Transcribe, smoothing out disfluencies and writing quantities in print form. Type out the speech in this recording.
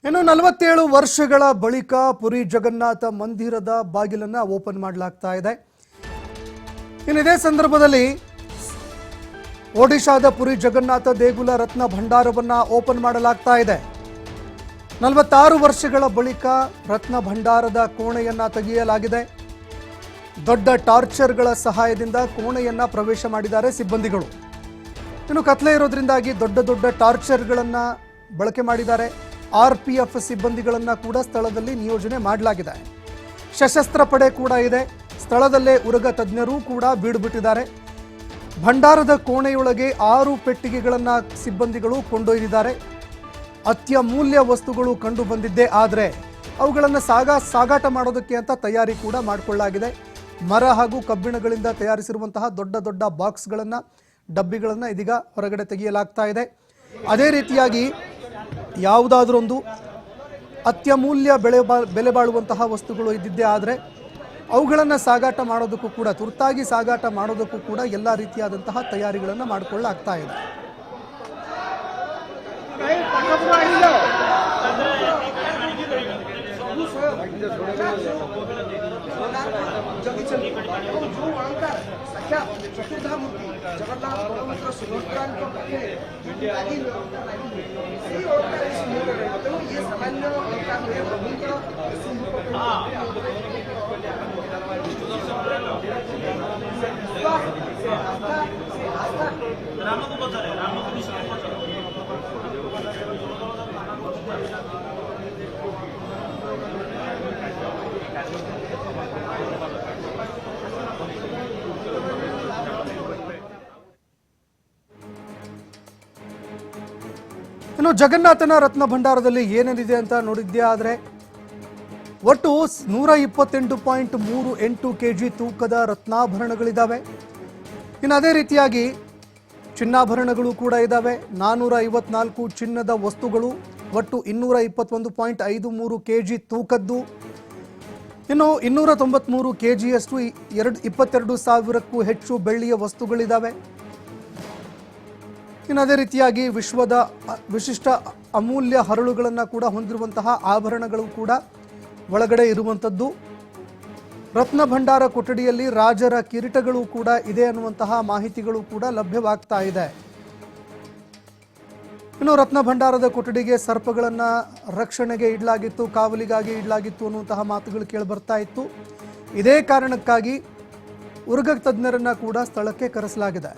ಇನ್ನು 47 ವರ್ಷಗಳ ಬಳಿಕ ಪುರಿ ಜಗನ್ನಾಥ ಮಂದಿರದ ಬಾಗಿಲನ್ನು ಓಪನ್ ಮಾಡಲಾಗ್ತಾ ಇದೆ. ಇದೇ ಸಂದರ್ಭದಲ್ಲಿ ಒಡಿಶಾದ ಪುರಿ ಜಗನ್ನಾಥ ದೇಗುಲ ರತ್ನ ಭಂಡಾರವನ್ನು ಓಪನ್ ಮಾಡಲಾಗ್ತಾ ಇದೆ. 46 ವರ್ಷಗಳ ಬಳಿಕ ರತ್ನ ಭಂಡಾರದ ಕೋಣೆಯನ್ನ ತೆಗೆಯಲಾಗಿದೆ. ದೊಡ್ಡ ಟಾರ್ಚರ್ಗಳ ಸಹಾಯದಿಂದ ಕೋಣೆಯನ್ನ ಪ್ರವೇಶ ಮಾಡಿದ್ದಾರೆ ಸಿಬ್ಬಂದಿಗಳು. ಇನ್ನು ಕತ್ಲೆ ಇರೋದ್ರಿಂದಾಗಿ ದೊಡ್ಡ ಟಾರ್ಚರ್ಗಳನ್ನು ಬಳಕೆ ಮಾಡಿದ್ದಾರೆ. RPF ಸಿಬ್ಬಂದಿಗಳನ್ನು ಕೂಡ ಸ್ಥಳದಲ್ಲಿ ನಿಯೋಜನೆ ಮಾಡಲಾಗಿದೆ. ಸಶಸ್ತ್ರ ಪಡೆ ಕೂಡ ಇದೆ. ಸ್ಥಳದಲ್ಲೇ ಉರಗ ತಜ್ಞರು ಕೂಡ ಬೀಡುಬಿಟ್ಟಿದ್ದಾರೆ. ಭಂಡಾರದ ಕೋಣೆಯೊಳಗೆ 6 ಪೆಟ್ಟಿಗೆಗಳನ್ನು ಸಿಬ್ಬಂದಿಗಳು ಕೊಂಡೊಯ್ದಿದ್ದಾರೆ. ಅತ್ಯಮೂಲ್ಯ ವಸ್ತುಗಳು ಕಂಡು ಬಂದಿದ್ದೇ ಆದರೆ ಅವುಗಳನ್ನು ಸಾಗಾಟ ಮಾಡೋದಕ್ಕೆ ಅಂತ ತಯಾರಿ ಕೂಡ ಮಾಡಿಕೊಳ್ಳಲಾಗಿದೆ. ಮರ ಹಾಗೂ ಕಬ್ಬಿಣಗಳಿಂದ ತಯಾರಿಸಿರುವಂತಹ ದೊಡ್ಡ ಬಾಕ್ಸ್ಗಳನ್ನು ಡಬ್ಬಿಗಳನ್ನು ಇದೀಗ ಹೊರಗಡೆ ತೆಗೆಯಲಾಗ್ತಾ ಇದೆ. ಅದೇ ರೀತಿಯಾಗಿ ಯಾವುದಾದ್ರೊಂದು ಅತ್ಯಮೂಲ್ಯ ಬೆಲೆ ಬಾಳುವಂತಹ ವಸ್ತುಗಳು ಇದ್ದಿದ್ದೇ ಆದರೆ ಅವುಗಳನ್ನು ಸಾಗಾಟ ಮಾಡೋದಕ್ಕೂ ಕೂಡ ತುರ್ತಾಗಿ ಸಾಗಾಟ ಮಾಡೋದಕ್ಕೂ ಕೂಡ ಎಲ್ಲ ರೀತಿಯಾದಂತಹ ತಯಾರಿಗಳನ್ನು ಮಾಡಿಕೊಳ್ಳಲಾಗ್ತಾ ಇದೆ. ಇನ್ನು ಜಗನ್ನಾಥನ ರತ್ನ ಭಂಡಾರದಲ್ಲಿ ಏನೇನಿದೆ ಅಂತ ನೋಡಿದ್ದೇ ಆದರೆ ಒಟ್ಟು 128.38 kg ತೂಕದ ರತ್ನಾಭರಣಗಳಿದ್ದಾವೆ. ಇನ್ನು ಅದೇ ರೀತಿಯಾಗಿ ಚಿನ್ನಾಭರಣಗಳು ಕೂಡ ಇದ್ದಾವೆ. 454 ಚಿನ್ನದ ವಸ್ತುಗಳು, ಒಟ್ಟು 221.53 kg ತೂಕದ್ದು. ಇನ್ನು 293 kgಯಷ್ಟು 22,000ಕ್ಕೂ ಹೆಚ್ಚು ಬೆಳ್ಳಿಯ ವಸ್ತುಗಳಿದ್ದಾವೆ. ಇನ್ನು ಅದೇ ರೀತಿಯಾಗಿ ವಿಶ್ವದ ವಿಶಿಷ್ಟ ಅಮೂಲ್ಯ ಹರಳುಗಳನ್ನು ಕೂಡ ಹೊಂದಿರುವಂತಹ ಆಭರಣಗಳು ಕೂಡ ಒಳಗಡೆ ಇರುವಂಥದ್ದು. ರತ್ನ ಭಂಡಾರ ಕೊಠಡಿಯಲ್ಲಿ ರಾಜರ ಕಿರೀಟಗಳು ಕೂಡ ಇದೆ ಅನ್ನುವಂತಹ ಮಾಹಿತಿಗಳು ಕೂಡ ಲಭ್ಯವಾಗ್ತಾ ಇದೆ. ಇನ್ನು ರತ್ನ ಭಂಡಾರದ ಕೊಠಡಿಗೆ ಸರ್ಪಗಳನ್ನು ರಕ್ಷಣೆಗೆ ಇಡಲಾಗಿತ್ತು, ಕಾವಲಿಗಾಗಿ ಇಡಲಾಗಿತ್ತು ಅನ್ನುವಂತಹ ಮಾತುಗಳು ಕೇಳಿಬರ್ತಾ ಇತ್ತು. ಇದೇ ಕಾರಣಕ್ಕಾಗಿ ಉರಗ ತಜ್ಞರನ್ನ ಕೂಡ ಸ್ಥಳಕ್ಕೆ ಕರೆಸಲಾಗಿದೆ.